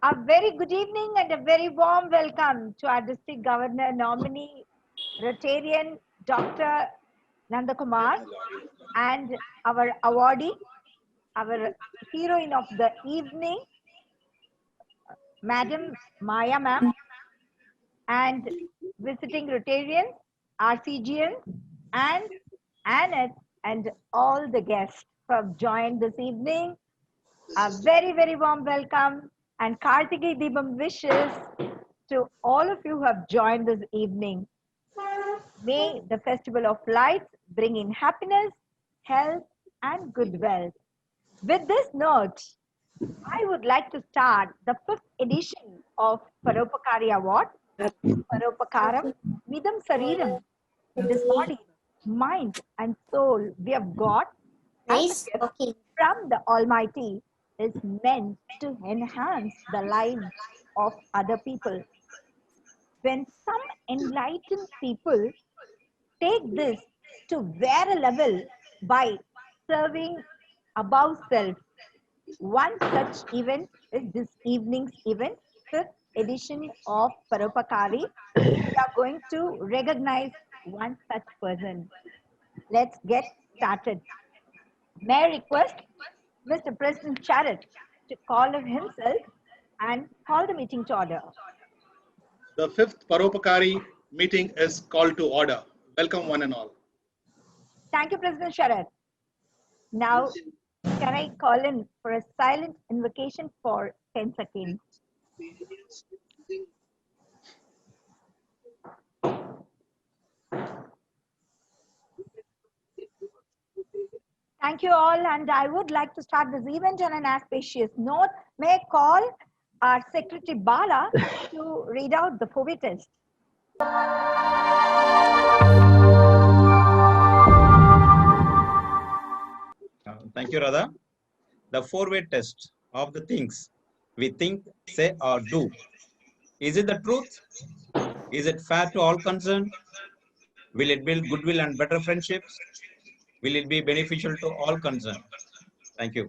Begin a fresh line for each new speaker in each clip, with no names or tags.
A very good evening and a very warm welcome to our District Governor Nominee, Rotarian Dr. Nandhakumar, and our awardee, our heroine of the evening, Madam Maya Ma'am, and visiting Rotarians, RCGNs, and Annette, and all the guests who have joined this evening. A very, very warm welcome and Kartikeya Deepam wishes to all of you who have joined this evening. May the Festival of Lights bring in happiness, health, and good wealth. With this note, I would like to start the 5th edition of Paropakari Award. Paropakaram Vidam Sariram. This body, mind, and soul we have got as a gift from the Almighty is meant to enhance the lives of other people. When some enlightened people take this to their level by serving above self, one such event is this evening's event, 5th edition of Paropakari. We are going to recognize one such person. Let's get started. May I request Mr. President Sharath to call of himself and call the meeting to order.
The 5th Paropakari meeting is called to order. Welcome one and all.
Thank you, President Sharath. Now, can I call in for a silent invocation for 10 seconds? Thank you all, and I would like to start this event on an auspicious note. May I call our Secretary Bala to read out the 4-way test.
Thank you, Radha. The 4-way test of the things we think, say, or do. Is it the truth? Is it fair to all concerned? Will it build goodwill and better friendships? Will it be beneficial to all concerned? Thank you.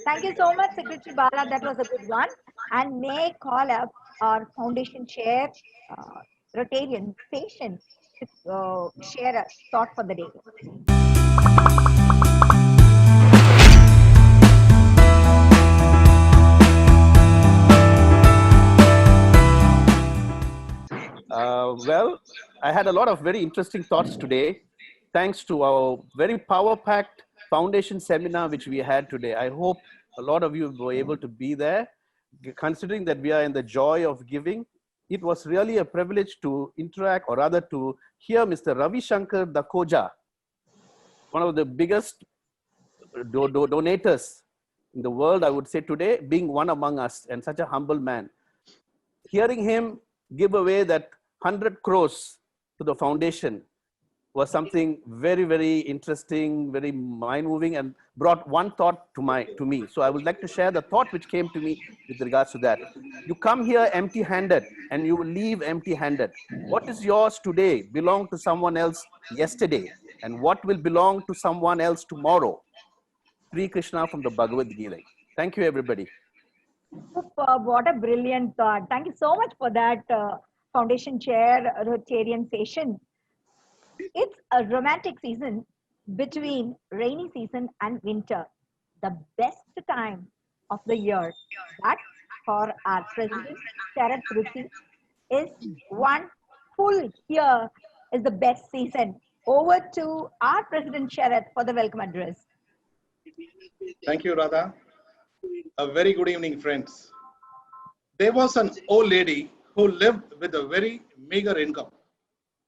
Thank you so much, Secretary Bala. That was a good one. And may I call up our Foundation Chair, Rotarian Patient, to share a thought for the day.
Well, I had a lot of very interesting thoughts today, thanks to our very power-packed foundation seminar which we had today. I hope a lot of you were able to be there. Considering that we are in the joy of giving, it was really a privilege to interact, or rather to hear Mr. Ravi Shankar Dakoja, one of the biggest donators in the world, I would say today, being one among us and such a humble man. Hearing him give away that 100 crores to the foundation was something very, very interesting, very mind-moving, and brought one thought to me. So I would like to share the thought which came to me with regards to that. You come here empty-handed and you will leave empty-handed. What is yours today belonged to someone else yesterday, and what will belong to someone else tomorrow? Sri Krishna from the Bhagavad Gita. Thank you, everybody.
Superb. What a brilliant thought. Thank you so much for that, Foundation Chair, Rotarian Patient. It's a romantic season between rainy season and winter, the best time of the year. But for our President, Sharath, is one full year is the best season. Over to our President Sharath for the welcome address.
Thank you, Radha. A very good evening, friends. There was an old lady who lived with a very meager income.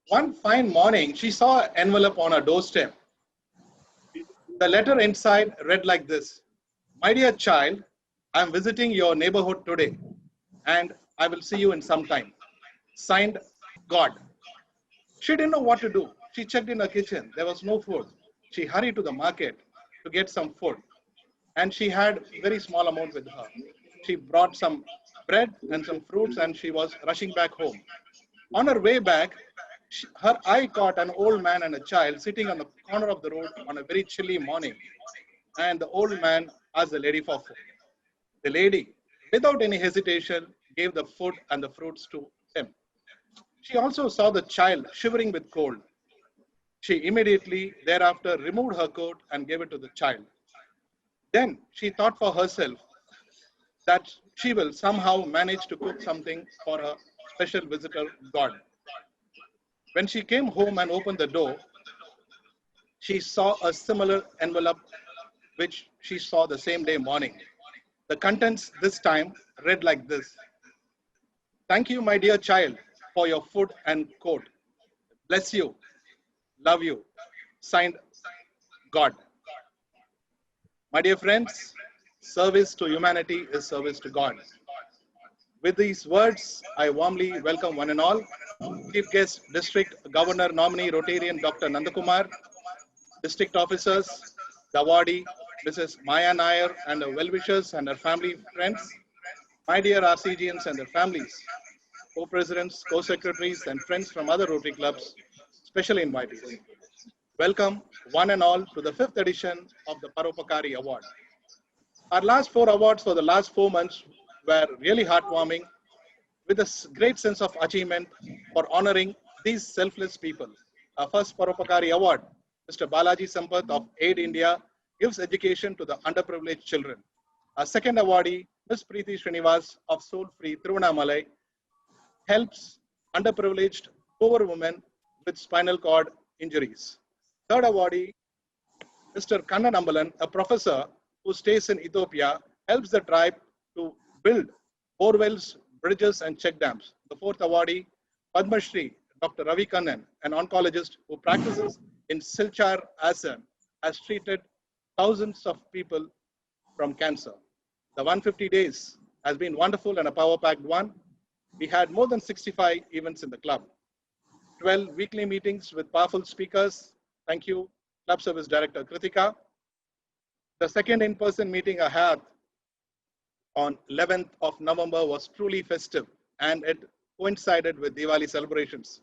One fine morning, she saw an envelope on her doorstep. The letter inside read like this: "My dear child, I am visiting your neighborhood today, and I will see you in some time. Signed, God." She didn't know what to do. She checked in her kitchen. There was no food. She hurried to the market to get some food, and she had very small amount with her. She brought some bread and some fruits, and she was rushing back home. On her way back, her eye caught an old man and a child sitting on the corner of the road on a very chilly morning. And the old man asked the lady for food. The lady without any hesitation, gave the food and the fruits to him. She also saw the child shivering with cold. She immediately thereafter removed her coat and gave it to the child. Then she thought for herself that she will somehow manage to cook something for her special visitor, God. When she came home and opened the door, she saw a similar envelope which she saw the same day morning. The contents this time read like this: "Thank you, my dear child, for your food and coat. Bless you. Love you. Signed, God." My dear friends, service to humanity is service to God. With these words, I warmly welcome one and all. Chief Guest, District Governor Nominee Rotarian Dr. Nandhakumar, District Officers, the awardee, Mrs Maya NAIR, and her well-wishers and her family friends, my dear RCGNs and their families, co-presidents, co-secretaries, and friends from other Rotary clubs, special invitees. Welcome one and all to the 5th edition of the Paropakari Award. Our last 4 awards for the last 4 months were really heartwarming, with a great sense of achievement for honoring these selfless people. Our first Paropakari Award, Mr. Balaji Sampath of Aid India, gives education to the underprivileged children. Our second awardee, Ms. Preeti Srinivas of Soul Free Tiruvannamalai, helps underprivileged poor women with spinal cord injuries. Third awardee, Mr. Kannan Ambalan, a professor who stays in Ethiopia, helps the tribe to build borewells, bridges, and check dams. The fourth awardee, Padma Shri, Dr. Ravi Kannan, an oncologist who practices in Silchar, Assam, has treated thousands of people from cancer. The 150 days has been wonderful and a power-packed one. We had more than 65 events in the club, 12 weekly meetings with powerful speakers. Thank you, Club Service Director Kritika. The second in-person meeting I had on 11th of November was truly festive, and it coincided with Diwali celebrations.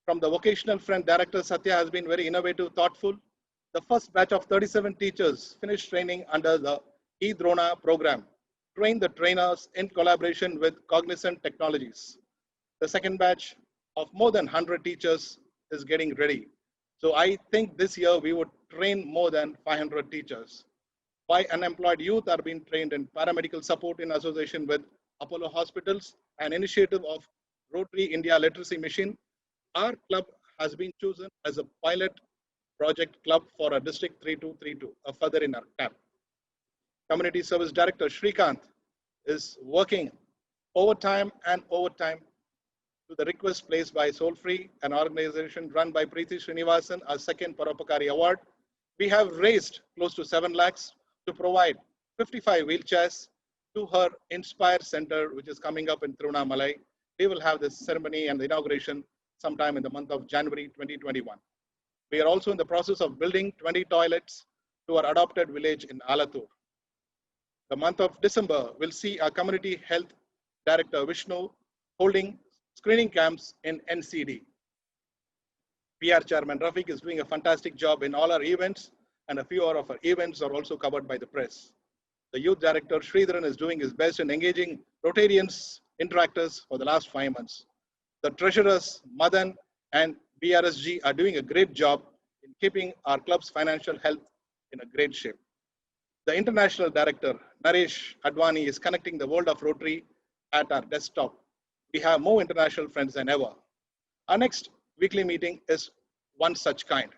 From the vocational front, Director Satya has been very innovative, thoughtful. The first batch of 37 teachers finished training under the E-Drona program, trained the trainers in collaboration with Cognizant Technologies. The second batch of more than 100 teachers is getting ready. So I think this year we would train more than 500 teachers. 5 unemployed youth are being trained in paramedical support in association with Apollo Hospitals, an initiative of Rotary India Literacy Mission. Our club has been chosen as a pilot project club for a District 3232, a further in our cap. Community Service Director Shrikant is working overtime to the request placed by Soul Free, an organization run by Preeti Srinivasan, our second Paropakari Award. We have raised close to 7 lakhs to provide 55 wheelchairs to her Inspire Center, which is coming up in Tiruvannamalai. We will have this ceremony and the inauguration sometime in the month of January 2021. We are also in the process of building 20 toilets to our adopted village in Alathur. The month of December will see our Community Health Director Vishnu holding screening camps in NCD. PR Chairman Rafeek is doing a fantastic job in all our events, and a few of our events are also covered by the press. The Youth Director Sridharan is doing his best in engaging Rotarians interactors for the last 5 months. The Treasurers Madan and BRSG are doing a great job in keeping our club's financial health in a great shape. The International Director Naresh Advani is connecting the world of Rotary at our desktop. We have more international friends than ever. Our next weekly meeting is one such kind.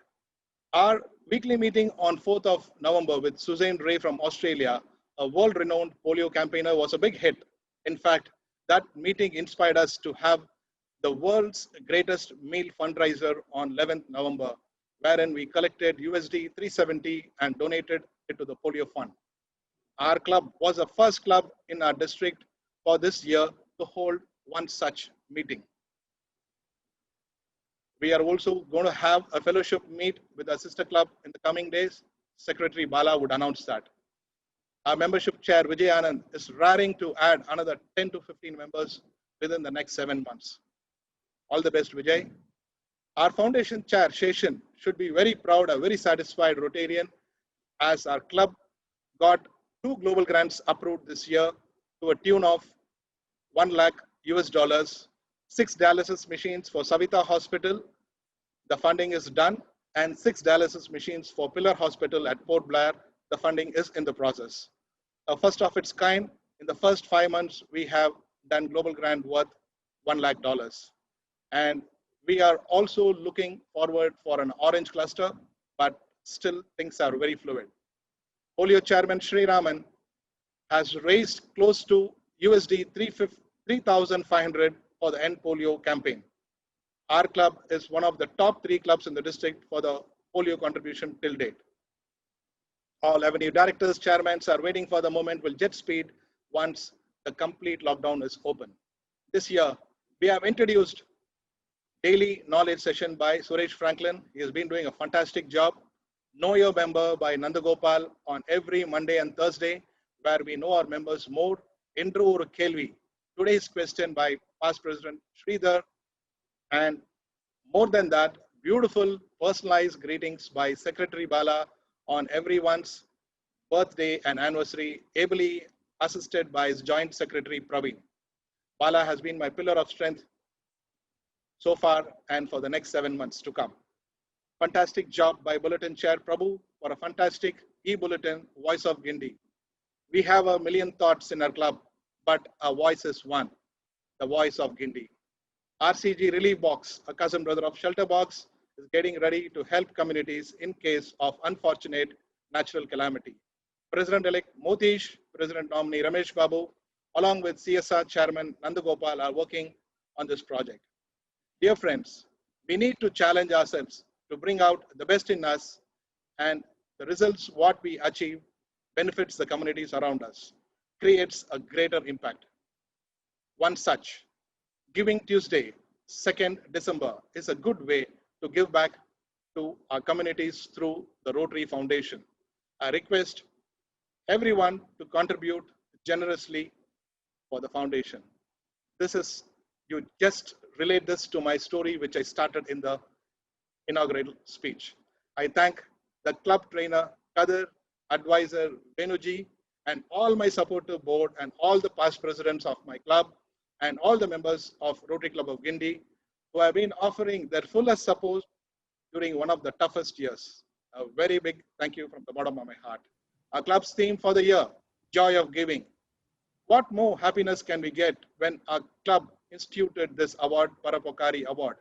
Our weekly meeting on 4th of November with Suzanne Ray from Australia, a world-renowned polio campaigner, was a big hit. In fact, that meeting inspired us to have the world's greatest meal fundraiser on 11th November, wherein we collected USD 370 and donated it to the polio fund. Our club was the first club in our district for this year to hold one such meeting. We are also going to have a fellowship meet with our sister club in the coming days. Secretary Bala would announce that. Our membership chair, Vijay Anand, is raring to add another 10 to 15 members within the next 7 months. All the best, Vijay. Our foundation chair, Sheshan, should be very proud, a very satisfied Rotarian, as our club got 2 global grants approved this year to a tune of 1 lakh US dollars, 6 dialysis machines for Savita Hospital. The funding is done, and 6 dialysis machines for Pillar Hospital at Port Blair. The funding is in the process. A first of its kind. In the first 5 months, we have done global grant worth $1 lakh. And we are also looking forward for an orange cluster, but still things are very fluid. Polio Chairman Sri Raman has raised close to USD 3,500 for the End Polio campaign. Our club is one of the top 3 clubs in the district for the polio contribution till date. All avenue directors, chairmen are waiting for the moment with jet speed once the complete lockdown is open. This year, we have introduced daily knowledge session by Suresh Franklin. He has been doing a fantastic job. Know Your Member by Nandagopal on every Monday and Thursday, where we know our members more. Indru Oru Kelvi, today's question by past President Sridhar. And more than that, beautiful personalized greetings by Secretary Bala on everyone's birthday and anniversary, ably assisted by his Joint Secretary Praveen. Bala has been my pillar of strength so far and for the next 7 months to come. Fantastic job by Bulletin Chair Prabhu for a fantastic e-bulletin, Voice of Guindy. We have a million thoughts in our club, but our voice is one, the Voice of Guindy. RCG Relief Box, a cousin brother of Shelter Box, is getting ready to help communities in case of unfortunate natural calamity. President-elect Motish, President nominee Ramesh Babu, along with CSR Chairman Nandagopal are working on this project. Dear friends, we need to challenge ourselves to bring out the best in us, and the results what we achieve benefits the communities around us, creates a greater impact. One such, Giving Tuesday, 2nd December, is a good way to give back to our communities through the Rotary Foundation. I request everyone to contribute generously for the foundation. You just relate this to my story, which I started in the inaugural speech. I thank the club trainer, Kadir, advisor, Venuji, and all my supportive board and all the past presidents of my club and all the members of Rotary Club of Guindy who have been offering their fullest support during one of the toughest years. A very big thank you from the bottom of my heart. Our club's theme for the year, Joy of Giving. What more happiness can we get when our club instituted this award, Paropakari Award,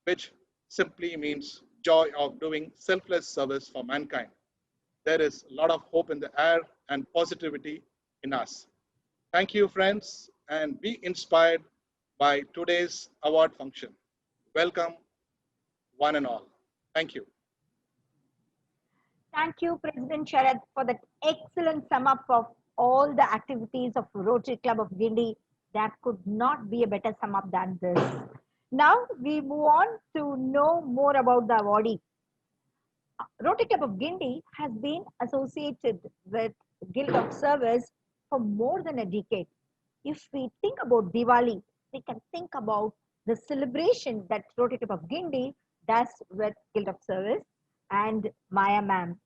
which simply means joy of doing selfless service for mankind. There is a lot of hope in the air and positivity in us. Thank you, friends, and be inspired by today's award function. Welcome, one and all. Thank you.
Thank you, President Sharath, for that excellent sum up of all the activities of Rotary Club of Guindy. That could not be a better sum up than this. Now we move on to know more about the awardee. Rotary Club of Guindy has been associated with Guild of Service for more than a decade. If we think about Diwali, we can think about the celebration that Rotary Club of Guindy does with Guild of Service and Maya ma'am.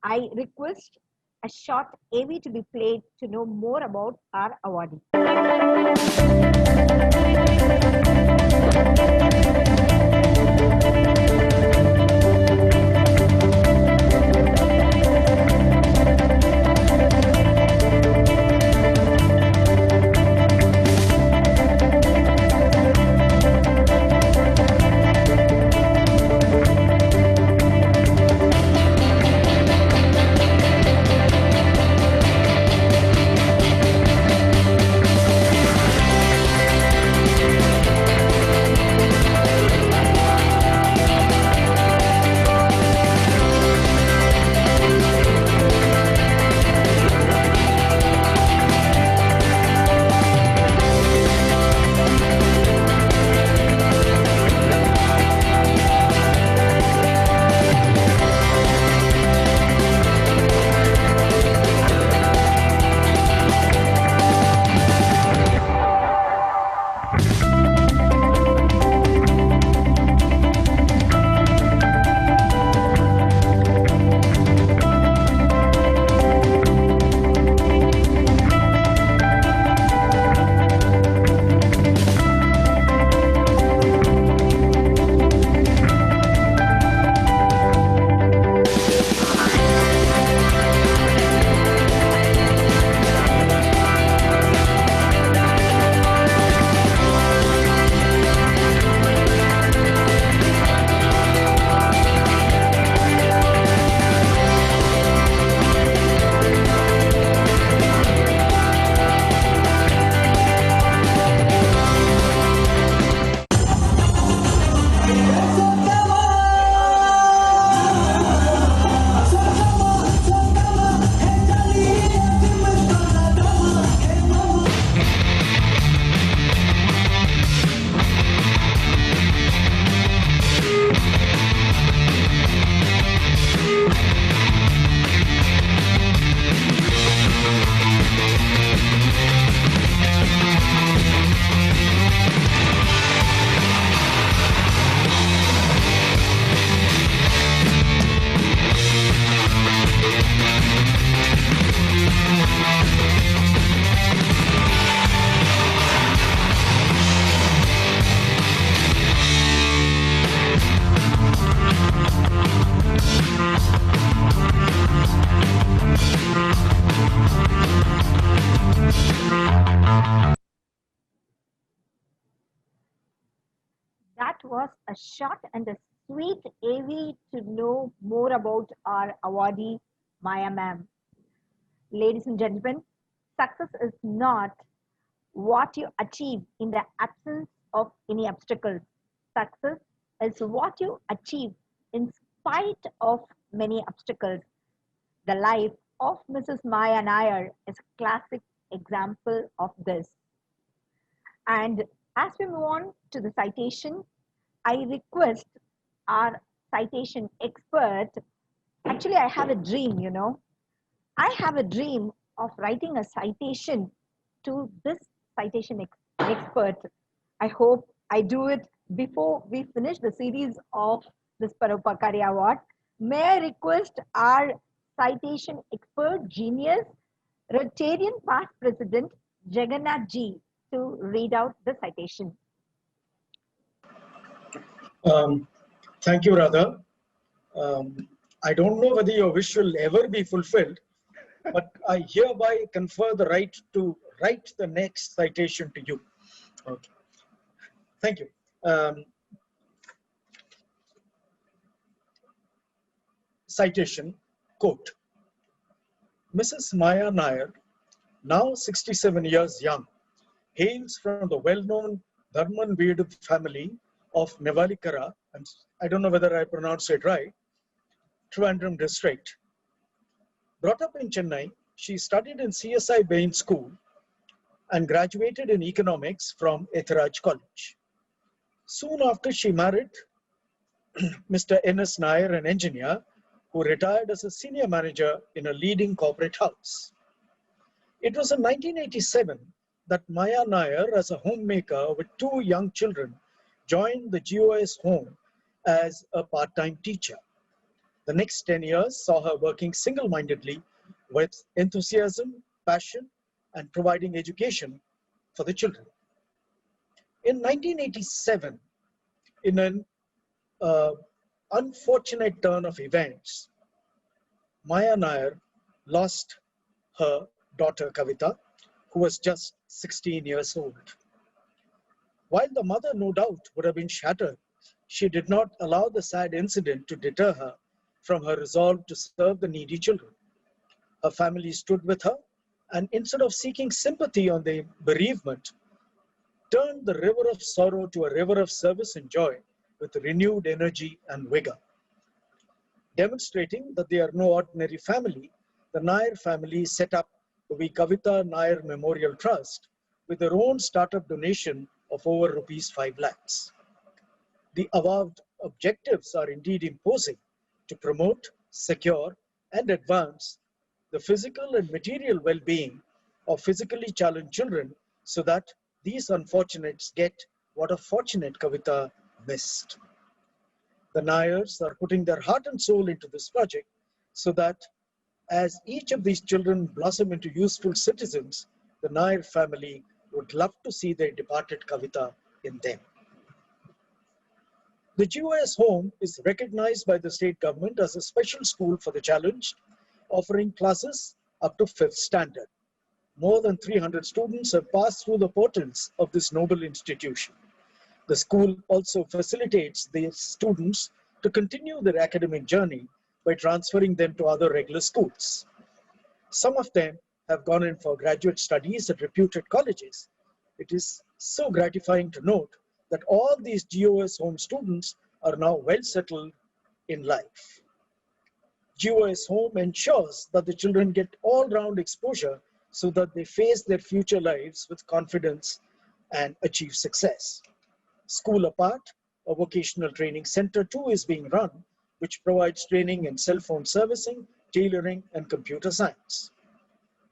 I request a short AV to be played to know more about our awardee. a short and a sweet AV to know more about our awardee, Maya ma'am. Ladies and gentlemen, success is not what you achieve in the absence of any obstacles. Success is what you achieve in spite of many obstacles. The life of Mrs. Maya Nair is a classic example of this. And as we move on to the citation, I request our citation expert. Actually, I have a dream, you know. I have a dream of writing a citation to this expert. I hope I do it before we finish the series of this Paropakari Award. May I request our citation expert genius, Rotarian past president Jagannath Ji, to read out the citation.
Thank you, Radha. I don't know whether your wish will ever be fulfilled, but I hereby confer the right to write the next citation to you. Okay. Thank you. Citation, quote, Mrs. Maya Nair, now 67 years young, hails from the well-known Dharman Vedu family of Nevalikara, and I don't know whether I pronounced it right, Trivandrum district. Brought up in Chennai, she studied in CSI Bain School and graduated in economics from Etharaj College. Soon after, she married Mr. N.S. Nair, an engineer who retired as a senior manager in a leading corporate house. It was in 1987 that Maya Nair, as a homemaker with 2 young children, joined the GOS home as a part-time teacher. The next 10 years saw her working single-mindedly with enthusiasm, passion, and providing education for the children. In 1987, in an unfortunate turn of events, Maya Nair lost her daughter Kavita, who was just 16 years old. While the mother no doubt would have been shattered, she did not allow the sad incident to deter her from her resolve to serve the needy children. Her family stood with her, and instead of seeking sympathy on the bereavement, turned the river of sorrow to a river of service and joy with renewed energy and vigor. Demonstrating that they are no ordinary family, the Nair family set up the Kavita Nair Memorial Trust with their own startup donation of over rupees 5 lakhs. The avowed objectives are indeed imposing: to promote, secure, and advance the physical and material well-being of physically challenged children so that these unfortunates get what a fortunate Kavita missed. The Nairs are putting their heart and soul into this project so that as each of these children blossom into useful citizens, the Nair family would love to see their departed Kavita in them. The GOS home is recognized by the state government as a special school for the challenged, offering classes up to 5th standard. More than 300 students have passed through the portals of this noble institution. The school also facilitates the students to continue their academic journey by transferring them to other regular schools. Some of them have gone in for graduate studies at reputed colleges. It is so gratifying to note that all these GOS home students are now well settled in life. GOS home ensures that the children get all-round exposure so that they face their future lives with confidence and achieve success. School apart, a vocational training center too is being run, which provides training in cell phone servicing, tailoring, and computer science.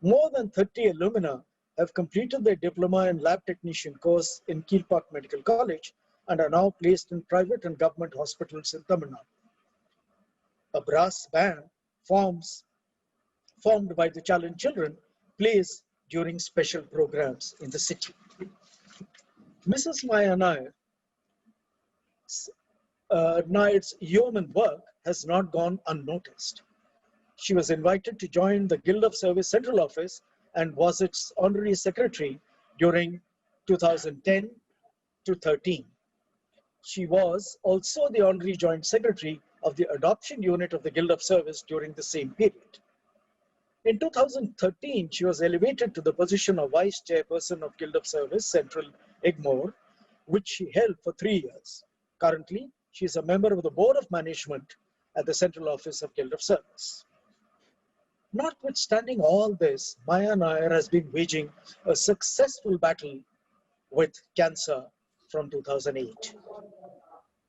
More than 30 alumna have completed their diploma and lab technician course in Kilpak Medical College and are now placed in private and government hospitals in Tamil Nadu. A brass band formed by the challenged children plays during special programs in the city. Mrs. Maya Nair's yeoman work has not gone unnoticed. She was invited to join the Guild of Service Central Office and was its honorary secretary during 2010 to 13. She was also the Honorary Joint Secretary of the Adoption Unit of the Guild of Service during the same period. In 2013, she was elevated to the position of Vice Chairperson of Guild of Service, Central Egmore, which she held for 3 years. Currently, she is a member of the Board of Management at the Central Office of Guild of Service. Notwithstanding all this, Maya Nair has been waging a successful battle with cancer from 2008.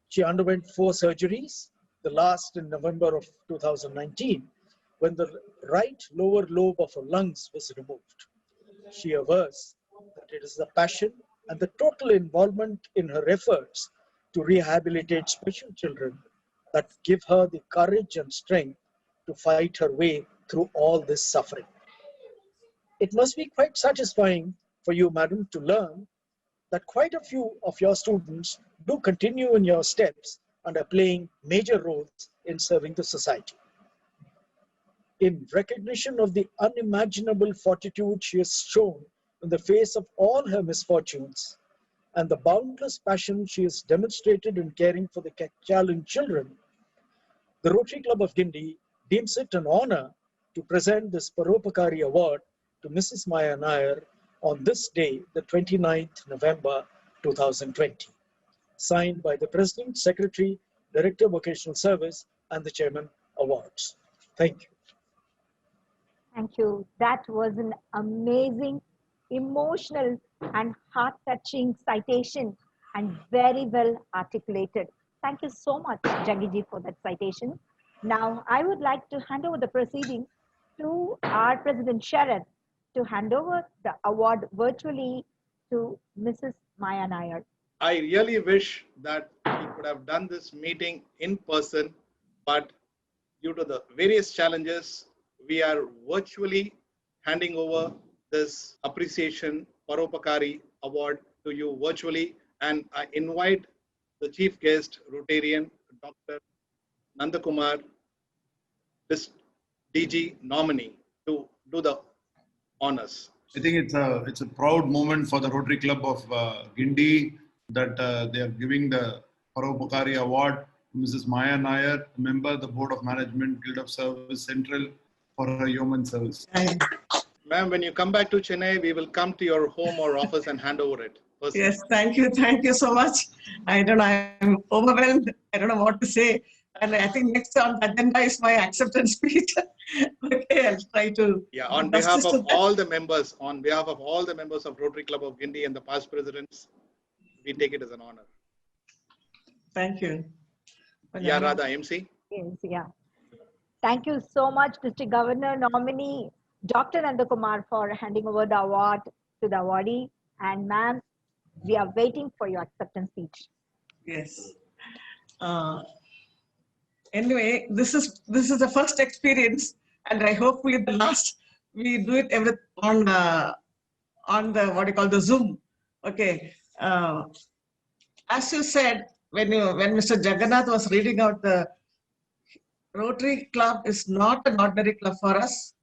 She underwent 4 surgeries, the last in November of 2019, when the right lower lobe of her lungs was removed. She avers that it is the passion and the total involvement in her efforts to rehabilitate special children that give her the courage and strength to fight her way through all this suffering. It must be quite satisfying for you, madam, to learn that quite a few of your students do continue in your steps and are playing major roles in serving the society. In recognition of the unimaginable fortitude she has shown in the face of all her misfortunes and the boundless passion she has demonstrated in caring for the challenged children, the Rotary Club of Guindy deems it an honor to present this Paropakari Award to Mrs. Maya Nair on this day, the 29th November 2020. Signed by the President, Secretary, Director of Vocational Service, and the Chairman Awards. Thank you.
Thank you. That was an amazing, emotional, and heart-touching citation, and very well articulated. Thank you so much, Jagiji, for that citation. Now, I would like to hand over the proceedings to our President Sharath to hand over the award virtually to Mrs. Maya Nair.
I really wish that we could have done this meeting in person, but due to the various challenges, we are virtually handing over this appreciation Paropakari Award to you virtually. And I invite the chief guest, Rotarian, Dr. Nandhakumar, Dist DG nominee, to do the honors.
I think it's a proud moment for the Rotary Club of Guindy that they are giving the Paropakari Award to Mrs. Maya Nair, member of the Board of Management, Guild of Service Central, for her human service.
Ma'am, when you come back to Chennai, we will come to your home or office and hand over it. Personally.
Yes, thank you so much. I don't know, I'm overwhelmed. I don't know what to say. And I think next on the agenda is my acceptance speech. Okay, I'll try to.
Yeah, on behalf of all the members, of Rotary Club of Guindy and the past presidents, we take it as an honor.
Thank you.
Yeah, Radha, MC.
Yes, yeah. Thank you so much, District Governor Nominee, Dr. Nandhakumar, for handing over the award to the awardee. And ma'am, we are waiting for your acceptance speech.
Yes. Anyway, this is the first experience, and I hopefully the last. We do it on the what you call the Zoom. Okay. As you said, when Mr. Jagannath was reading out, the Rotary Club is not an ordinary club for us,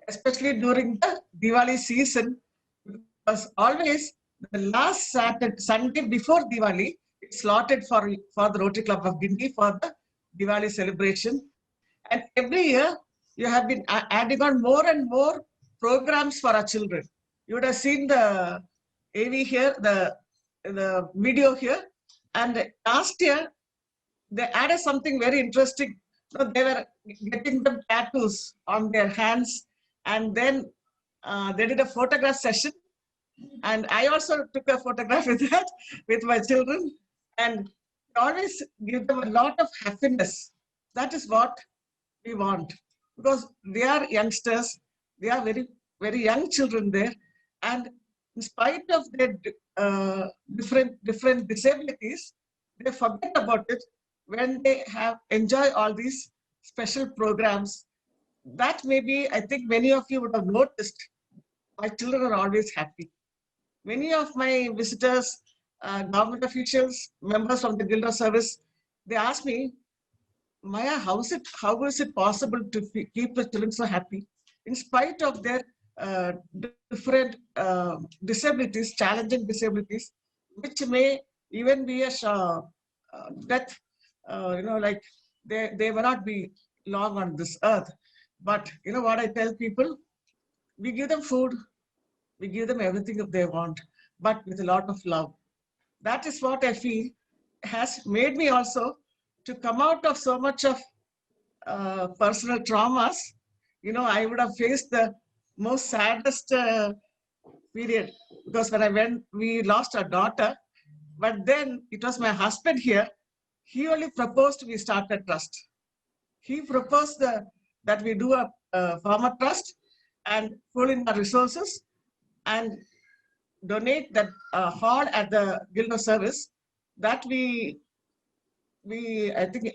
especially during the Diwali season, because always the last Sunday before Diwali, it's slotted for the Rotary Club of Guindy for the Diwali celebration. And every year, you have been adding on more and more programs for our children. You would have seen the AV here, the video here. And last year, they added something very interesting. So they were getting them tattoos on their hands. And then they did a photograph session. And I also took a photograph with that, with my children. And always give them a lot of happiness. That is what we want. Because they are youngsters. They are very, very young children there. And in spite of their different disabilities, they forget about it when they enjoy all these special programs. That maybe, I think many of you would have noticed, my children are always happy. Many of my visitors, government officials, members of the Guild of Service, they ask me, Maya, how is it possible to keep the children so happy? In spite of their different disabilities, challenging disabilities, which may even be death, like they may not be long on this earth. But you know what I tell people? We give them food, we give them everything if they want, but with a lot of love. That is what I feel has made me also to come out of so much of personal traumas. I would have faced the most saddest period, because when we lost our daughter, but then it was my husband here. He only proposed we start a trust. He proposed that we do a farmer trust and pull in our resources and donate that hall at the Guild of Service that we I think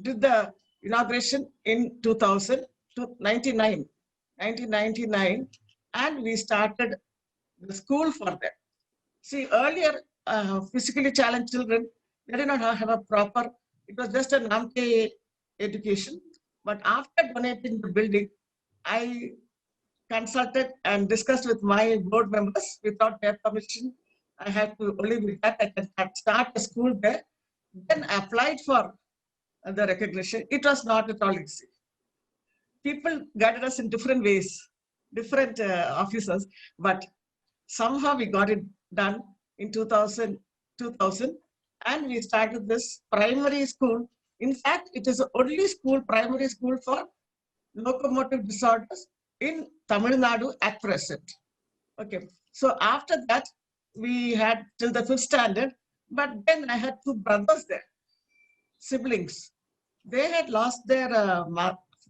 did the inauguration in 1999, and we started the school for them. See, earlier, physically challenged children, they did not have a proper, it was just an Namke education. But after donating the building, I consulted and discussed with my board members without their permission. I had to only with that I can start a school there. Then I applied for the recognition. It was not at all easy. People guided us in different ways, different officers, but somehow we got it done in 2000, and we started this primary school. In fact, it is the only primary school for locomotive disorders in Tamil Nadu at present. Okay, so after that, we had till the 5th standard, but then I had 2 brothers there, siblings. They had lost their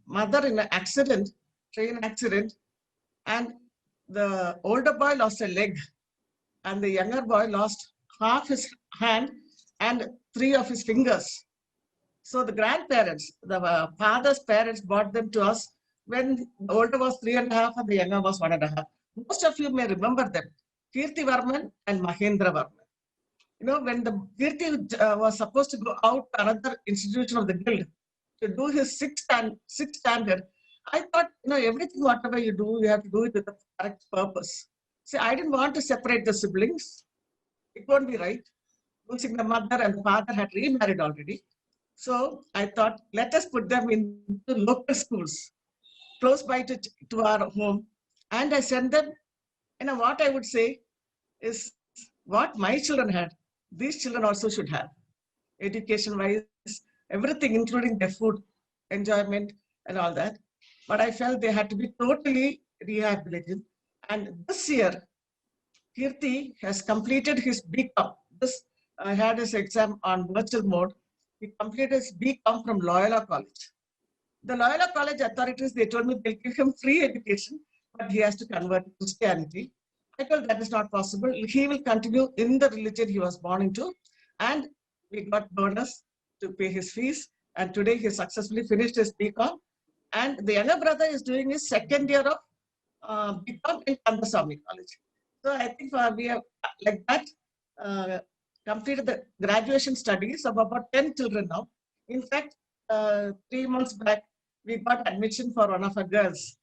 mother in an accident, train accident, and the older boy lost a leg, and the younger boy lost half his hand and 3 of his fingers. So the grandparents, the father's parents, brought them to us when the older was 3.5 and the younger was 1.5. Most of you may remember them, Kirti Varman and Mahendra Varman. When the Kirti was supposed to go out to another institution of the guild to do his 6th standard, I thought, everything, whatever you do, you have to do it with the correct purpose. See, I didn't want to separate the siblings. It won't be right. Losing the mother and the father had remarried already. So I thought, let us put them into local schools, close by to our home. And I sent them, what I would say is what my children had, these children also should have. Education-wise, everything, including their food, enjoyment, and all that. But I felt they had to be totally rehabilitated. And this year, Kirti has completed his BCom. I had his exam on virtual mode. He completed his BCom from Loyola College. The Loyola College authorities, they told me they'll give him free education, but he has to convert to Christianity. I told that is not possible. He will continue in the religion he was born into. And we got bonus to pay his fees. And today he successfully finished his BCom. And the younger brother is doing his 2nd year of BCom in Kandaswamy College. So I think we have, like that, completed the graduation studies of about 10 children now. In fact, 3 months back, we got admission for one of our girls.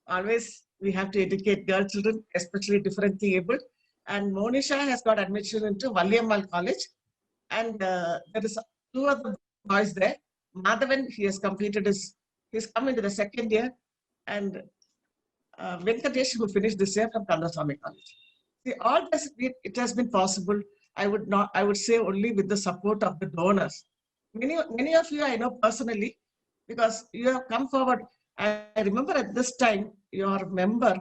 Always we have to educate girl children, especially differently abled. And Monisha has got admission into Valliammal College. And there is 2 other boys there. Madhavan, he has completed he's come into the 2nd year. And Venkatesh, who finished this year from Kandaswamy College. See, all this, it has been possible. I would say only with the support of the donors. Many of you I know personally, because you have come forward. I remember at this time, your member,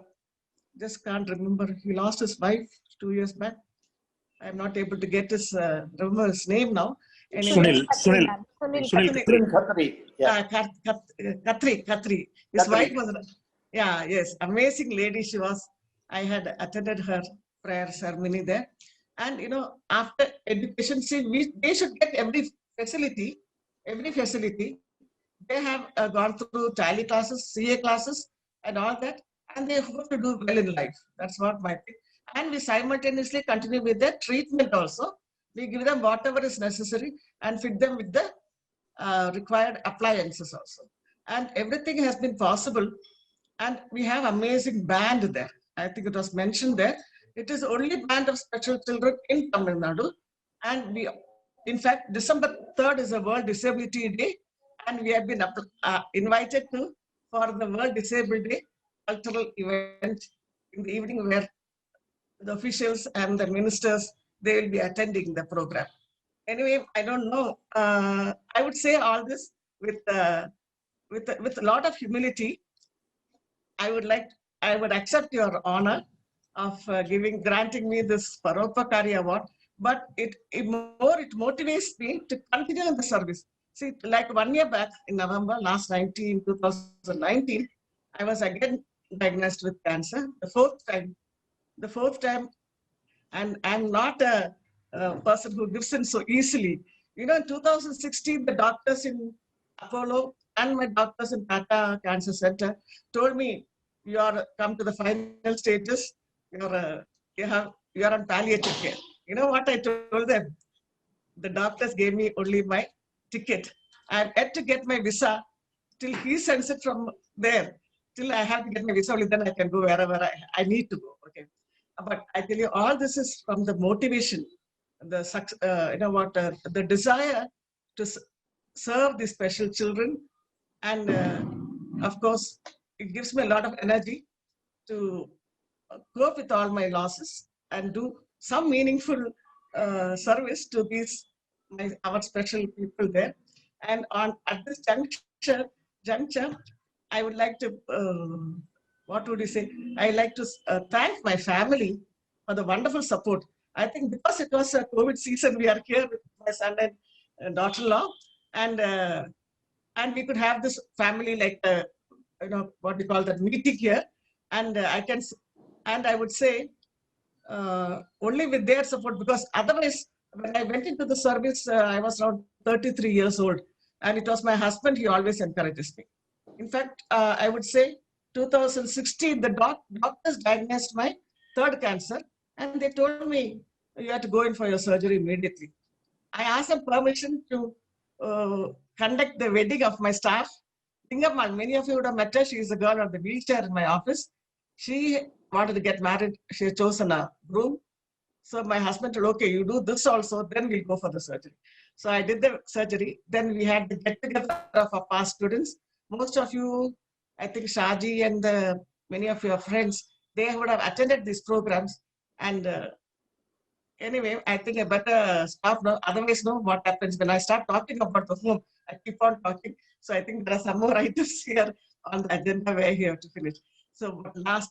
just can't remember, he lost his wife 2 years back. I'm not able to get remember his name now. Anyway,
Sunil
Khatri. Yeah.
Khatri. His wife was, yes, amazing lady she was. I had attended her prayer ceremony there. And, after education, see, they should get every facility. They have gone through tally classes, CA classes, and all that. And they hope to do well in life. That's what my thing. And we simultaneously continue with their treatment also. We give them whatever is necessary and fit them with the required appliances also. And everything has been possible. And we have amazing band there. I think it was mentioned there. It is the only band of special children in Tamil Nadu. And we, in fact, December 3rd is a World Disability Day, and we have been invited to for the World Disabled Day cultural event in the evening where the officials and the ministers, they will be attending the program. Anyway, I don't know. I would say all this with a lot of humility. I would accept your honor of granting me this Paropakari Award, but it motivates me to continue in the service. See, like 1 year back in November, 2019, I was again diagnosed with cancer, the fourth time, and I'm not a person who gives in so easily. You know, in 2016, the doctors in Apollo and my doctors in Tata Cancer Center told me, you are come to the final stages, you are on palliative care. You know what I told them? The doctors gave me only my ticket. I had to get my visa till he sends it from there. Till I have to get my visa, only then I can go wherever I need to go. Okay. But I tell you, all this is from the motivation, the the desire to serve these special children, and of course, it gives me a lot of energy to cope with all my losses and do some meaningful service to our special people there. And at this juncture, I would like to what would you say? I like to thank my family for the wonderful support. I think because it was a COVID season, we are here with my son and daughter-in-law, and we could have this family what we call that meeting here, and I would say only with their support, because otherwise when I went into the service, I was around 33 years old, and it was my husband. He always encourages me. In fact, I would say 2016, the doctors diagnosed my third cancer, and they told me you have to go in for your surgery immediately. I asked them permission to conduct the wedding of my staff. Thingamal, many of you would have met her. She is the girl on the wheelchair in my office. She wanted to get married. She had chosen a groom. So my husband said, okay, you do this also, then we'll go for the surgery. So I did the surgery. Then we had the get-together of our past students. Most of you, I think Shaji and many of your friends, they would have attended these programs. And anyway, I think I better stop now. Otherwise, know what happens when I start talking about the home. I keep on talking. So I think there are some more items here on the agenda where you have to finish. So but not,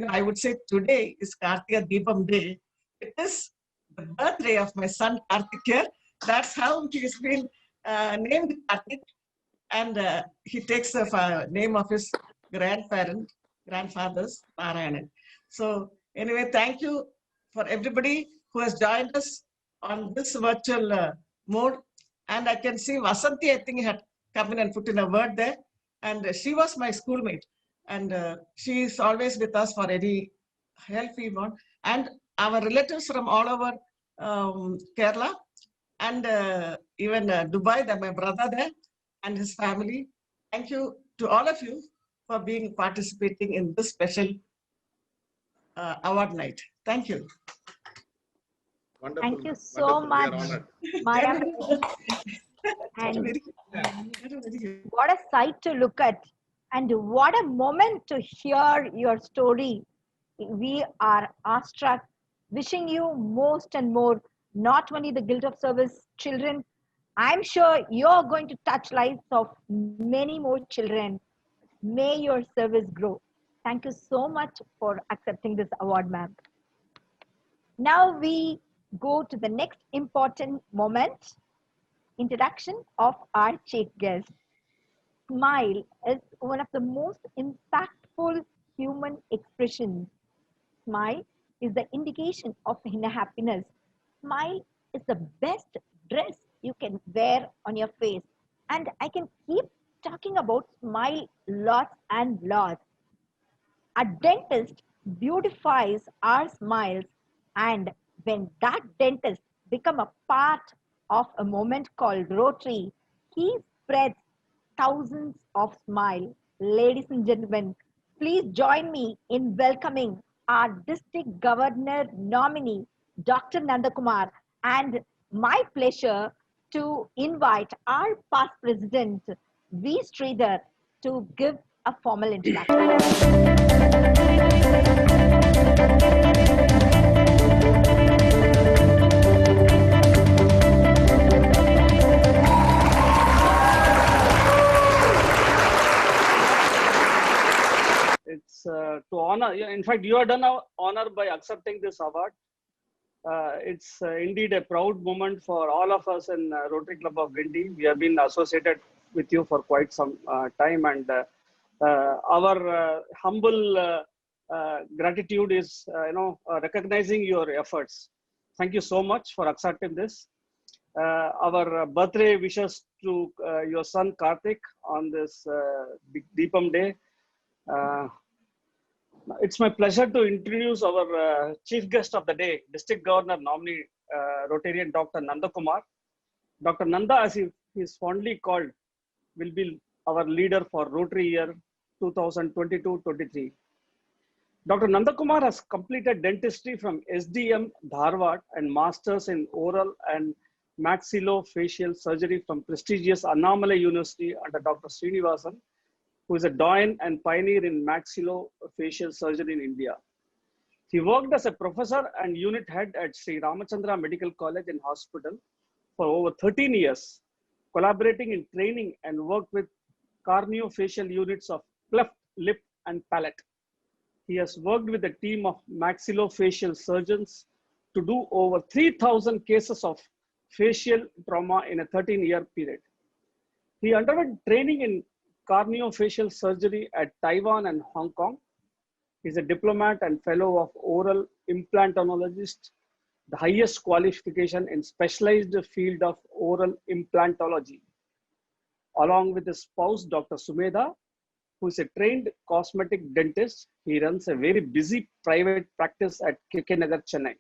I would say today is Kartika Deepam Day. It is the birthday of my son Kartik. That's how he has been named Kartik. And he takes the name of his grandfathers, Narayanan. So anyway, thank you for everybody who has joined us on this virtual mode. And I can see Vasanti, I think, had come in and put in a word there. And she was my schoolmate. And she is always with us for any help we want. And our relatives from all over Kerala and even Dubai, that my brother there and his family. Thank you to all of you for participating in this special award night. Thank you.
Wonderful.
Thank you so much, Maya. And what a sight to look at, and what a moment to hear your story. We are awestruck, wishing you most and more, not only the Guild of Service children. I'm sure you're going to touch lives of many more children. May your service grow. Thank you so much for accepting this award, ma'am. Now we go to the next important moment, introduction of our chief guest. Smile is one of the most impactful human expressions. Smile is the indication of inner happiness. Smile is the best dress you can wear on your face. And I can keep talking about smile lots and lots. A dentist beautifies our smiles, and when that dentist become a part of a moment called Rotary, he spreads thousands of smiles. Ladies and gentlemen, please join me in welcoming our District Governor Nominee, Dr. Nandhakumar, And my pleasure to invite our past president, V. Sridhar, to give a formal introduction.
It's to honor, in fact, you are done our honor by accepting this award. It's indeed a proud moment for all of us in Rotary Club of Guindy. We have been associated with you for quite some time, and our humble gratitude is, recognizing your efforts. Thank you so much for accepting this. Our birthday wishes to your son Karthik on this Deepam Day. It's my pleasure to introduce our chief guest of the day, District Governor Nominee, Rotarian Dr. Nandhakumar. Dr. Nanda, as he is fondly called, will be our leader for Rotary year 2022-23. Dr. Nandhakumar has completed dentistry from SDM Dharwad and Masters in Oral and Maxillofacial Surgery from prestigious Annamalai University under Dr. Srinivasan, who is a doyen and pioneer in maxillofacial surgery in India. He worked as a professor and unit head at Sri Ramachandra Medical College and Hospital for over 13 years, collaborating in training and worked with craniofacial units of cleft lip and palate. He has worked with a team of maxillofacial surgeons to do over 3,000 cases of facial trauma in a 13-year period. He underwent training in craniofacial surgery at Taiwan and Hong Kong. He is a diplomat and fellow of oral implantologist, the highest qualification in specialized field of oral implantology. Along with his spouse, Dr. Sumedha, who is a trained cosmetic dentist, he runs a very busy private practice at KK Nagar, Chennai.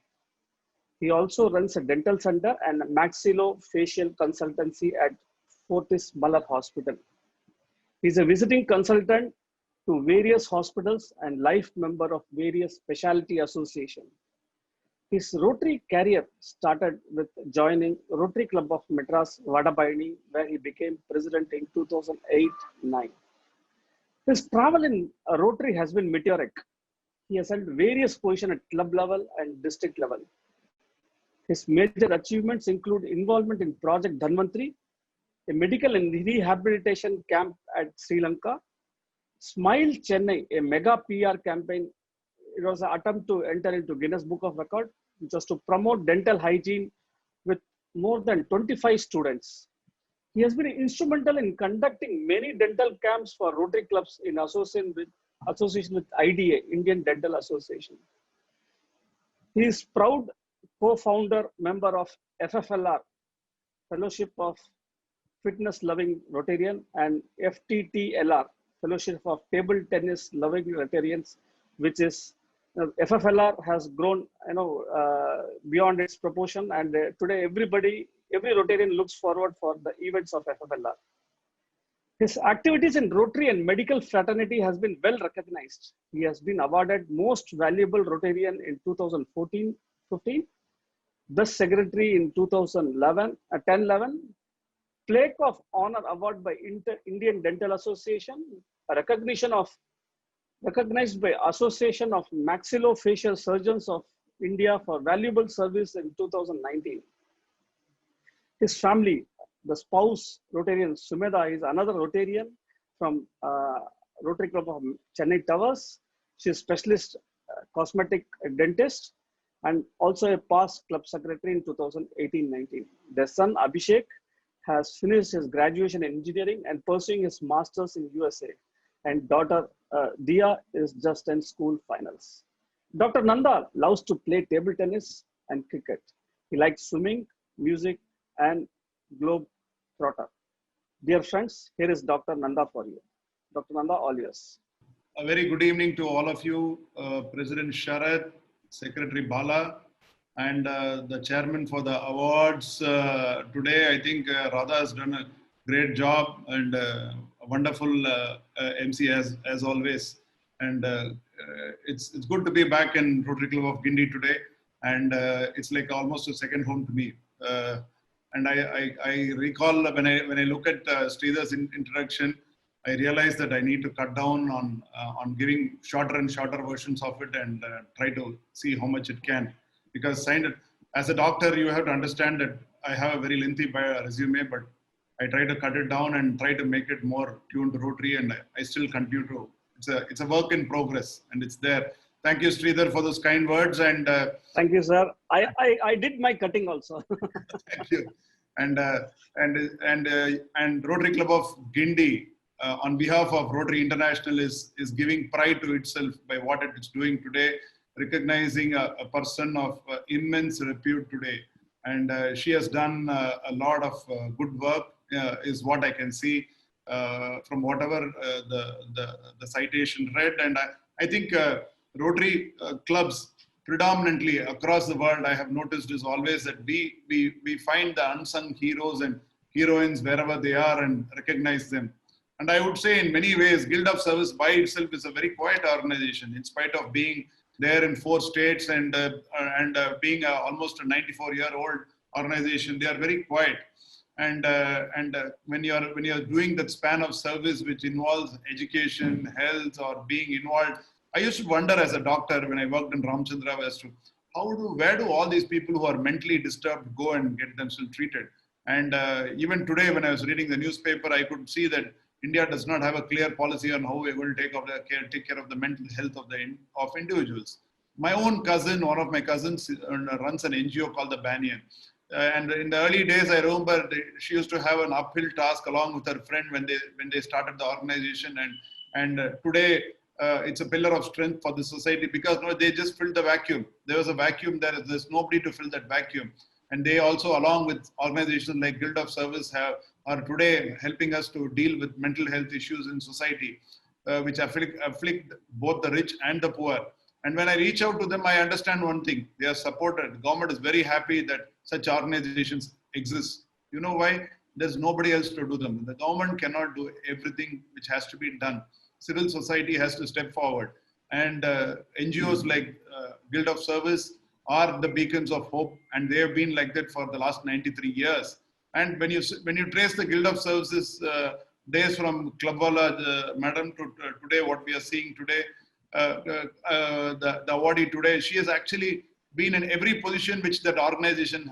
He also runs a dental center and maxillofacial consultancy at Fortis Malad Hospital. He is a visiting consultant to various hospitals and life member of various specialty associations. His Rotary career started with joining Rotary Club of Madras, Vadabayani, where he became president in 2008-9. His travel in Rotary has been meteoric. He has held various positions at club level and district level. His major achievements include involvement in Project Dhanvantri, a medical and rehabilitation camp at Sri Lanka, Smile Chennai, a mega PR campaign. It was an attempt to enter into Guinness Book of Record, which was to promote dental hygiene with more than 25 students. He has been instrumental in conducting many dental camps for Rotary clubs in association with IDA, Indian Dental Association. He is proud co-founder member of FFLR, Fellowship of Fitness Loving Rotarian, and FTTLR, Fellowship of Table Tennis Loving Rotarians, which is FFLR has grown, beyond its proportion, and today every Rotarian looks forward for the events of FFLR. His activities in Rotary and medical fraternity has been well recognized. He has been awarded Most Valuable Rotarian in 2014-15, Best Secretary in 10-11, Plaque of Honor Award by Indian Dental Association, a recognized by Association of Maxillofacial Surgeons of India for valuable service in 2019. His family, the spouse Rotarian Sumedha, is another Rotarian from Rotary Club of Chennai Towers. She is specialist cosmetic dentist and also a past club secretary in 2018-19. Their son Abhishek has finished his graduation in engineering and pursuing his master's in USA. And daughter Dia is just in school finals. Dr. Nanda loves to play table tennis and cricket. He likes swimming, music, and globe trotter. Dear friends, here is Dr. Nanda for you. Dr. Nanda, all yours.
A very good evening to all of you, President Sharath, Secretary Bala, and the chairman for the awards. Today, I think Radha has done a great job and a wonderful MC as always. And it's good to be back in Rotary Club of Guindy today. and it's like almost a second home to me. And I recall when I look at Sridhar's introduction, I realized that I need to cut down on giving shorter and shorter versions of it and try to see how much it can. Because as a doctor, you have to understand that I have a very lengthy resume, but I try to cut it down and try to make it more tuned to Rotary, and I still continue to. It's a work in progress, and it's there. Thank you, Sridhar, for those kind words. And
thank you, sir. I did my cutting also.
Thank you. And Rotary Club of Guindy, on behalf of Rotary International, is giving pride to itself by what it is doing today, recognizing a person of immense repute today. And she has done a lot of good work, is what I can see from whatever the citation read. And I think Rotary clubs predominantly across the world, I have noticed, is always that we find the unsung heroes and heroines wherever they are and recognize them. And I would say in many ways, Guild of Service by itself is a very quiet organization, in spite of being there in 4 states and being almost a 94-year-old organization. They are very quiet. And when you're doing that span of service, which involves education, health, or being involved, I used to wonder as a doctor when I worked in Ramchandra as to where do all these people who are mentally disturbed go and get themselves treated? And even today, when I was reading the newspaper, I could see that India does not have a clear policy on how we're going to take care of the mental health of individuals. My own cousin, one of my cousins, runs an NGO called the Banyan. And in the early days, I remember she used to have an uphill task along with her friend when they started the organization. And today, it's a pillar of strength for the society because they just filled the vacuum. There was a vacuum there. There's nobody to fill that vacuum. And they also, along with organizations like Guild of Service, are today helping us to deal with mental health issues in society, which afflict both the rich and the poor. And when I reach out to them, I understand one thing. They are supported. The government is very happy that such organizations exist. You know why? There's nobody else to do them. The government cannot do everything which has to be done. Civil society has to step forward. And NGOs like Guild of Service are the beacons of hope. And they have been like that for the last 93 years. And when you trace the Guild of Services days from Clubwala Madam to today, what we are seeing today, the awardee today, she has actually been in every position which that organization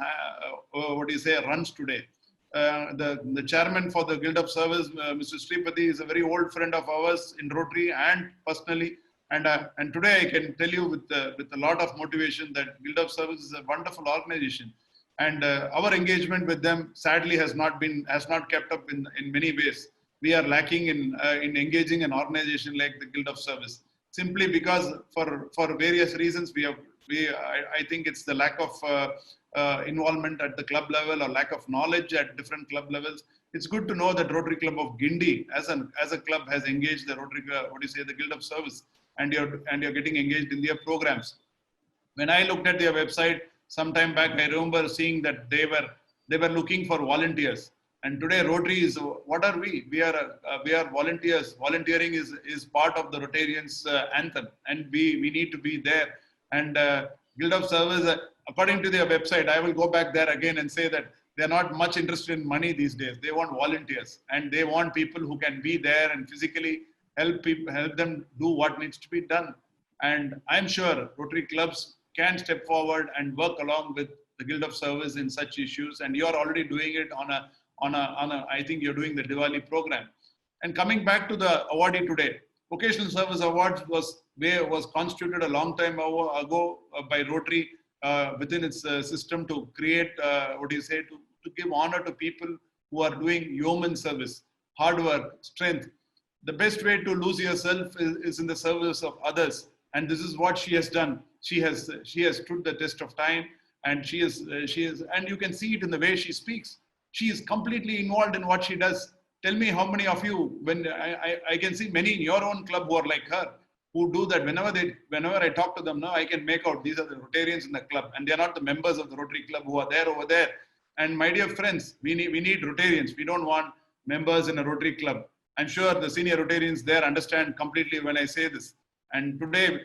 runs today. The chairman for the Guild of Service, Mr. Sripati, is a very old friend of ours in Rotary and personally. And today I can tell you with a lot of motivation that Guild of Service is a wonderful organization. And our engagement with them sadly has not kept up in many ways. We are lacking in engaging an organization like the Guild of Service, simply because for various reasons I think it's the lack of involvement at the club level or lack of knowledge at different club levels. It's good to know that Rotary Club of Guindy as a club has engaged the Rotary, the Guild of Service, and you're getting engaged in their programs. When I looked at their website some time back, I remember seeing that they were looking for volunteers. And today Rotary is, what are we? We are volunteers. Volunteering is part of the Rotarians' anthem, and we need to be there. And Guild of Service, according to their website, I will go back there again and say that they're not much interested in money these days. They want volunteers, and they want people who can be there and physically help them do what needs to be done. And I'm sure Rotary clubs can step forward and work along with the Guild of Service in such issues. And you're already doing it I think you're doing the Diwali program. And coming back to the awardee today, Vocational Service Awards was constituted a long time ago by Rotary within its system to create, to give honor to people who are doing yeoman service, hard work, strength. The best way to lose yourself is in the service of others. And this is what she has done. She has stood the test of time, and she is, and you can see it in the way she speaks. She is completely involved in what she does. Tell me how many of you, when I can see many in your own club who are like her, who do that. Whenever I talk to them now, I can make out these are the Rotarians in the club, and they are not the members of the Rotary Club who are there over there. And my dear friends, we need Rotarians. We don't want members in a Rotary Club. I'm sure the senior Rotarians there understand completely when I say this. And today,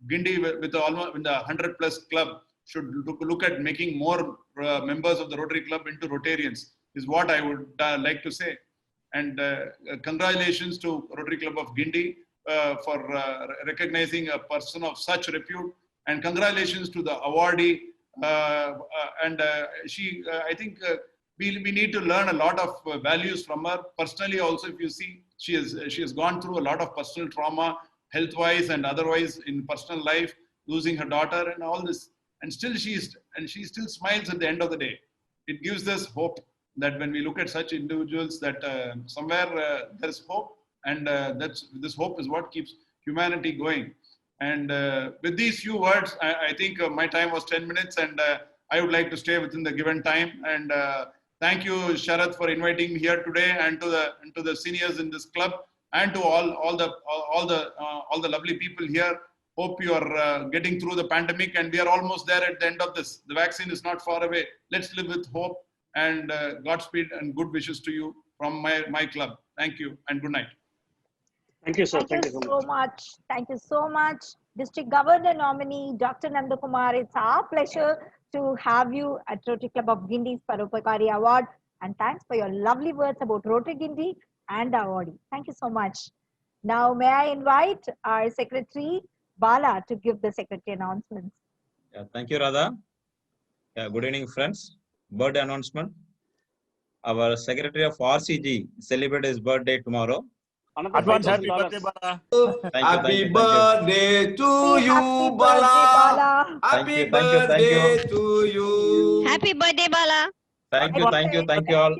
Guindy with the 100+ club should look at making more members of the Rotary Club into Rotarians, is what I would like to say. And congratulations to Rotary Club of Guindy for recognizing a person of such repute. And congratulations to the awardee. I think we need to learn a lot of values from her. Personally, also, if you see, she has gone through a lot of personal trauma, health-wise and otherwise in personal life, losing her daughter and all this. And still she still smiles at the end of the day. It gives us hope that when we look at such individuals, that somewhere there's hope, and this hope is what keeps humanity going. And with these few words, I think my time was 10 minutes, and I would like to stay within the given time. And thank you, Sharath, for inviting me here today, and to the seniors in this club, and to all the lovely people here. Hope you are getting through the pandemic, and we are almost there at the end of this. The vaccine is not far away. Let's live with hope, and Godspeed and good wishes to you from my club. Thank you and good night.
Thank you, sir.
Thank you so much. Thank you so much, District Governor Nominee Dr. Nandhakumar. It's our pleasure to have you at Rotary Club of Guindy's Paropakari Award. And thanks for your lovely words about Rotary Guindy and the awardee. Thank you so much. Now, may I invite our Secretary, Bala, to give the Secretary announcements.
Yeah, thank you, Radha. Yeah, good evening, friends. Birthday announcement. Our Secretary of RCG celebrates his birthday tomorrow.
Advance happy birthday,
Bala.
Happy birthday to you, Bala. Happy birthday to you.
Happy birthday, Bala.
Thank you all.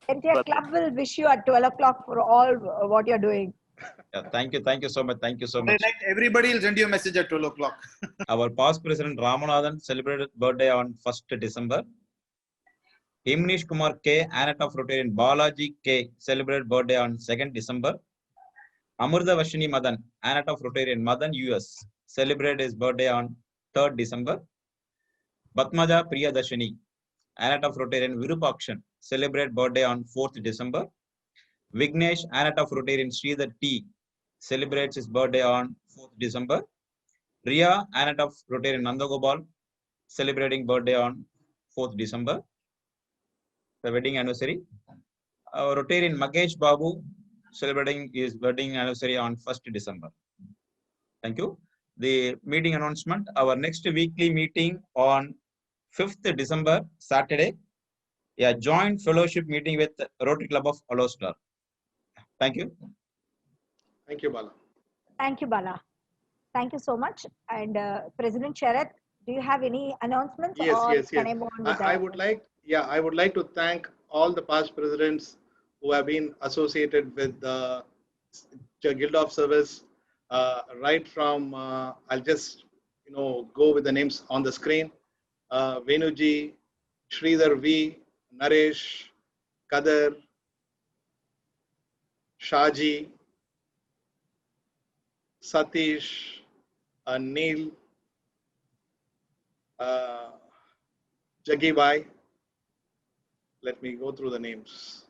Entire club will wish you at 12 o'clock for all what you're doing.
Yeah, thank you so much. Thank you so much.
Everybody will send you a message at 12 o'clock.
Our past President Ramanathan celebrated birthday on 1st December. Ms Kumar K, Annette of Rotarian Balaji K, celebrated birthday on 2nd December. Amurtha Vashini Madan, Annette of Rotarian Madan US, celebrated his birthday on 3rd December. Batmaja Priyadashini, Annette of Rotarian Virupakshan, celebrated birthday on 4th December. Vignesh, Annette of Rotarian Sridhar T, celebrates his birthday on 4th December. Ria, Annette of Rotarian Nandagopal, celebrating birthday on 4th December. The wedding anniversary. Rotarian Magesh Babu, celebrating his wedding anniversary on 1st December. Thank you. The meeting announcement. Our next weekly meeting on 5th December, Saturday. A joint fellowship meeting with Rotary Club of Alostar. Thank you.
Thank you, Bala.
Thank you, Bala. Thank you so much. And President Sharath, do you have any announcements?
Yes.
Can I move on with
I would like to thank all the past presidents who have been associated with the Guild of Service, right from I'll just go with the names on the screen: Venuji, Sridhar V, Naresh, Kadar, Shaji, Satish, Neil, Jaggi Bhai. Let me go through the names.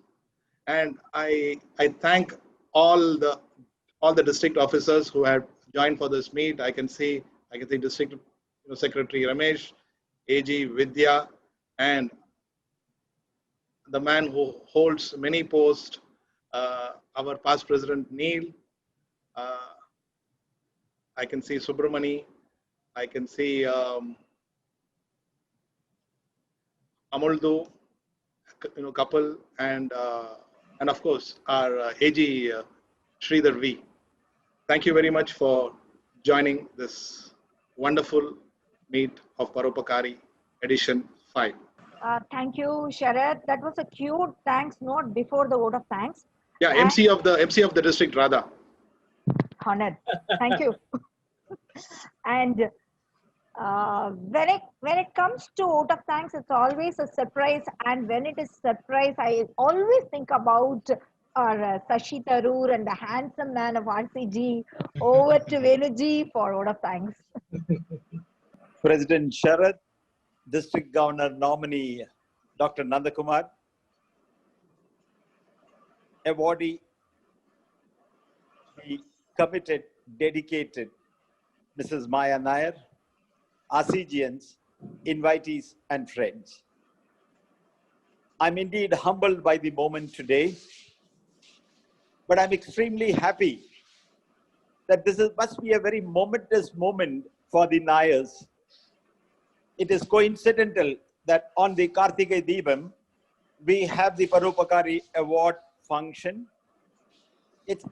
And I thank all the district officers who have joined for this meet. I can see District Secretary Ramesh, AG Vidya, and the man who holds many posts, our past President Neil. I can see Subramani. I can see Amuldu, couple, and of course our AG Sridhar V. Thank you very much for joining this wonderful meet of Paropakari Edition 5.
Thank you, Sharath. That was a cute thanks note before the vote of thanks.
Yeah, MC of the district, Radha.
Honored. Thank you. And when it comes to vote of thanks, it's always a surprise. And when it is surprise, I always think about our Sashi Tharoor and the handsome man of RCG. Over to Venuji for vote of thanks.
President Sharath, District Governor Nominee Dr. Nandhakumar, awardee, the committed, dedicated Mrs. Maya Nair, RCGians, invitees and friends. I'm indeed humbled by the moment today, but I'm extremely happy that must be a very momentous moment for the Nairs. It is coincidental that on the Kartike Deepam, we have the Paropakari Award function. It's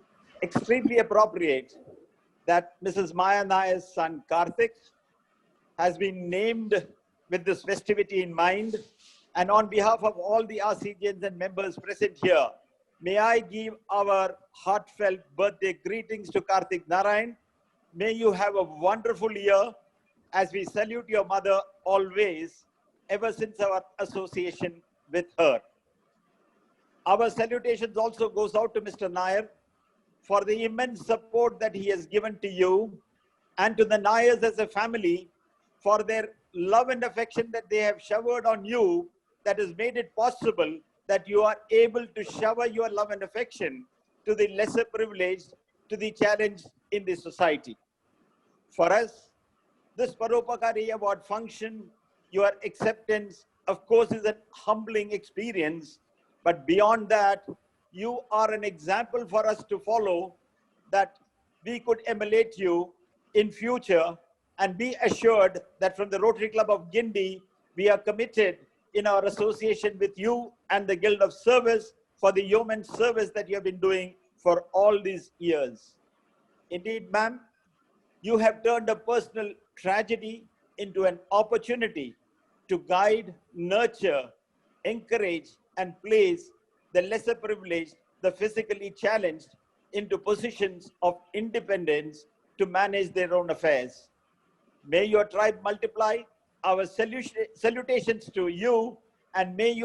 extremely appropriate that Mrs. Maya Nair's son Karthik has been named with this festivity in mind. And on behalf of all the RCGNs and members present here, may I give our heartfelt birthday greetings to Karthik Narayan. May you have a wonderful year as we salute your mother always, ever since our association with her. Our salutations also goes out to Mr. Nair for the immense support that he has given to you, and to the Nairs as a family for their love and affection that they have showered on you, that has made it possible that you are able to shower your love and affection to the lesser privileged, to the challenged in the society. For us, this Paropakari Award function, your acceptance, of course, is a humbling experience. But beyond that, you are an example for us to follow, that we could emulate you in future, and be assured that from the Rotary Club of Guindy, we are committed in our association with you and the Guild of Service for the yeoman service that you have been doing for all these years. Indeed, ma'am, you have turned a personal tragedy into an opportunity to guide, nurture, encourage, and place the lesser privileged, the physically challenged, into positions of independence to manage their own affairs. May your tribe multiply. Our salutations to you, and may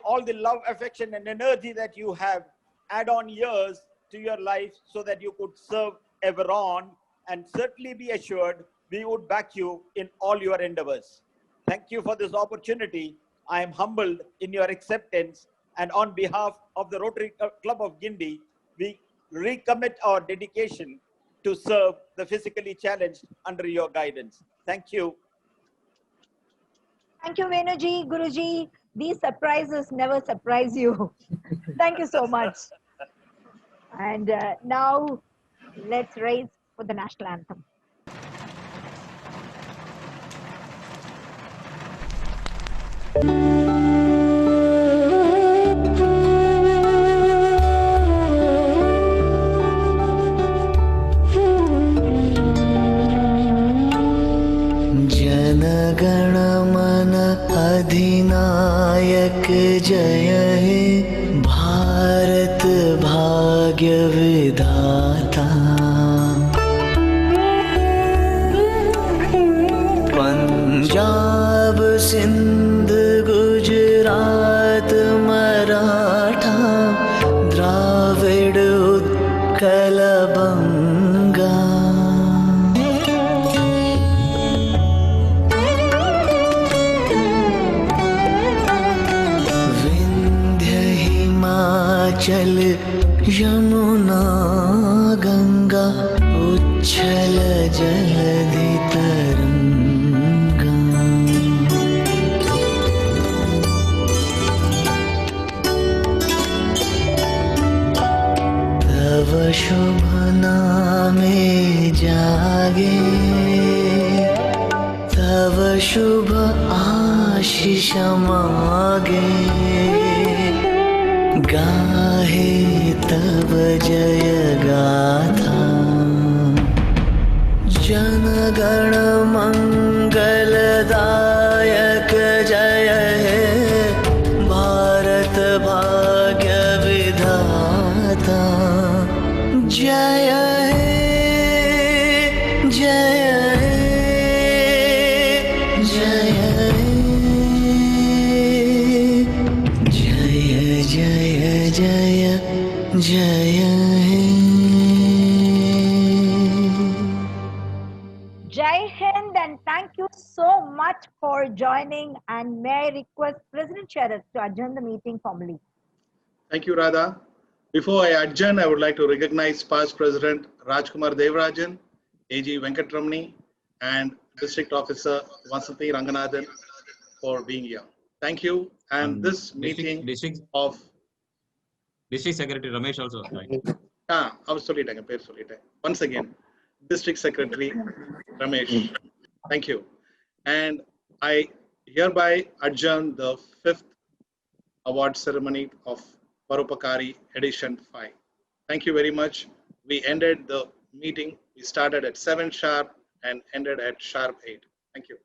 all the love, affection, and energy that you have add on years to your life so that you could serve ever on, and certainly be assured we would back you in all your endeavors. Thank you for this opportunity. I am humbled in your acceptance, and on behalf of the Rotary Club of Guindy, we recommit our dedication to serve the physically challenged under your guidance. Thank you.
Thank you, Venuji, Guruji. These surprises never surprise you. Thank you so much. And now let's raise for the national anthem.
जनगण मन अधिनायक जय हे भारत भाग्य विधाता पंजाब सिंध गुजरात मराठा द्राविड़ उत्कल बंगा चल यमुना गंगा उच्छल जलधि तरंगा तव शुभ नामे जागे तव शुभ आशीष मागे गाहे तब जय गाथा जनगण मंगलदायक जय हे भारत भाग्य विधाता जय हे जय हे जय जय
Jai Hind, and thank you so much for joining. And may I request President Sharath to adjourn the meeting formally.
Thank you, Radha. Before I adjourn, I would like to recognize past President Rajkumar Devarajan, AG Venkatramani, and District Officer Vasanthi Ranganathan for being here. Thank you. And this meeting of
District Secretary Ramesh also.
Once again, District Secretary Ramesh. Thank you. And I hereby adjourn the 5th award ceremony of Paropakari Edition 5. Thank you very much. We ended the meeting. We started at 7 sharp and ended at sharp 8. Thank you.